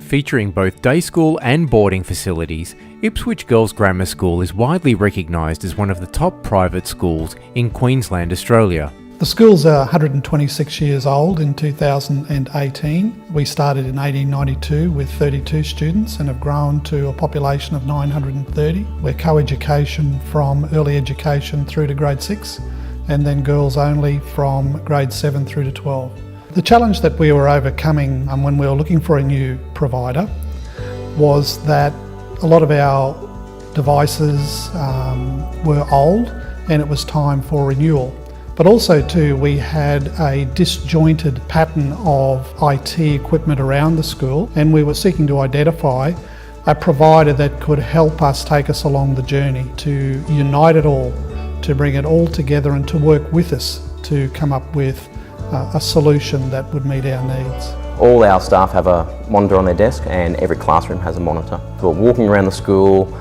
Featuring both day school and boarding facilities, Ipswich Girls Grammar School is widely recognised as one of the top private schools in Queensland, Australia. The school's 126 years old in 2018. We started in 1892 with 32 students and have grown to a population of 930. We're co-education from early education through to grade 6 and then girls only from grade 7 through to 12. The challenge that we were overcoming when we were looking for a new provider was that a lot of our devices were old and it was time for renewal. But also too, we had a disjointed pattern of IT equipment around the school, and we were seeking to identify a provider that could help us take us along the journey, to unite it all, to bring it all together and to work with us to come up with a solution that would meet our needs. All our staff have a monitor on their desk and every classroom has a monitor. So walking around the school,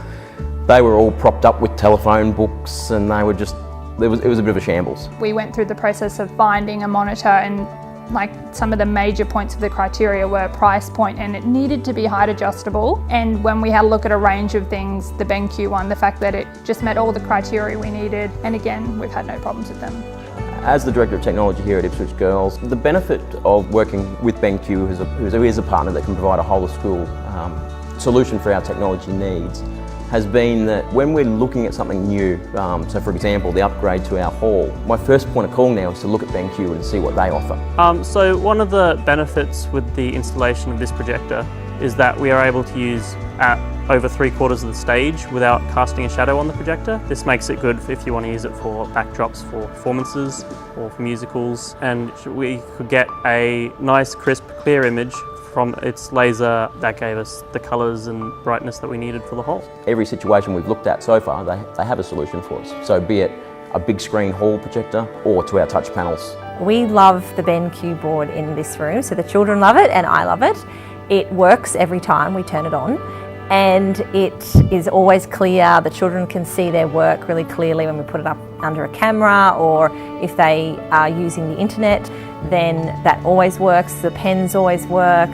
they were all propped up with telephone books and they were just it was a bit of a shambles. We went through the process of finding a monitor, and some of the major points of the criteria were price point, and it needed to be height adjustable. And when we had a look at a range of things, the BenQ one, the fact that it just met all the criteria we needed, and again, we've had no problems with them. As the Director of Technology here at Ipswich Girls, the benefit of working with BenQ, who is a partner that can provide a whole of school solution for our technology needs, has been that when we're looking at something new, so for example the upgrade to our hall, my first point of call now is to look at BenQ and see what they offer. So one of the benefits with the installation of this projector is that we are able to use at over 3/4 of the stage without casting a shadow on the projector. This makes it good if you want to use it for backdrops for performances or for musicals, and we could get a nice crisp clear image from its laser that gave us the colours and brightness that we needed for the whole. Every situation we've looked at so far, they have a solution for us. So be it a big screen hall projector or to our touch panels. We love the BenQ board in this room, so the children love it and I love it. It works every time we turn it on and it is always clear. The children can see their work really clearly when we put it up under a camera, or if they are using the internet, then that always works. The pens always work.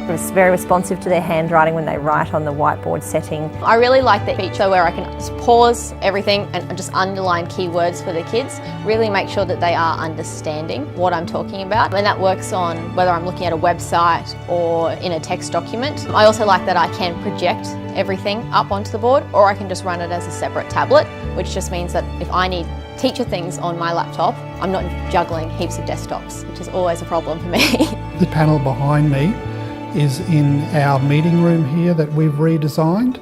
It's very responsive to their handwriting when they write on the whiteboard setting. I really like the feature where I can just pause everything and just underline keywords for the kids, really make sure that they are understanding what I'm talking about. And that works on whether I'm looking at a website or in a text document. I also like that I can project everything up onto the board, or I can just run it as a separate tablet, which just means that if I need teacher things on my laptop, I'm not juggling heaps of desktops, which is always a problem for me. The panel behind me is in our meeting room here that we've redesigned,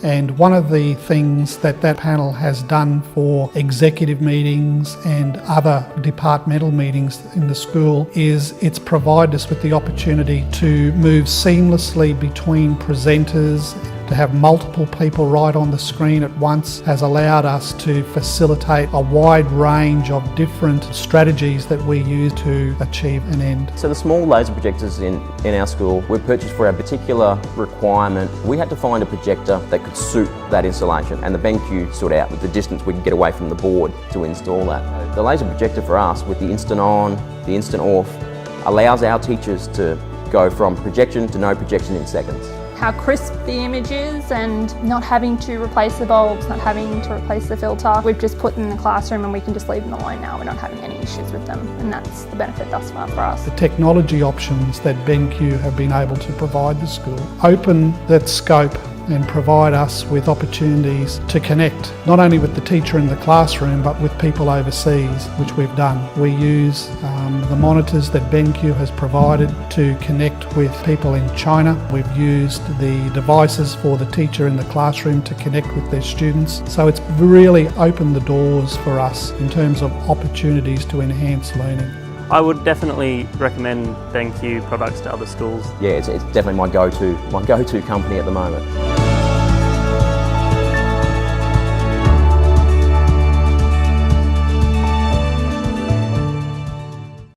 and one of the things that panel has done for executive meetings and other departmental meetings in the school is it's provided us with the opportunity to move seamlessly between presenters. To have multiple people right on the screen at once has allowed us to facilitate a wide range of different strategies that we use to achieve an end. So the small laser projectors in our school were purchased for our particular requirement. We had to find a projector that could suit that installation, and the BenQ stood out with the distance we could get away from the board to install that. The laser projector for us, with the instant on, the instant off, allows our teachers to go from projection to no projection in seconds. How crisp the image is, and not having to replace the bulbs, not having to replace the filter. We've just put them in the classroom and we can just leave them alone now. We're not having any issues with them, and that's the benefit thus far for us. The technology options that BenQ have been able to provide the school open that scope and provide us with opportunities to connect not only with the teacher in the classroom but with people overseas, which we've done. We use the monitors that BenQ has provided to connect with people in China. We've used the devices for the teacher in the classroom to connect with their students. So it's really opened the doors for us in terms of opportunities to enhance learning. I would definitely recommend BenQ products to other schools. Yeah, it's definitely my go-to company at the moment.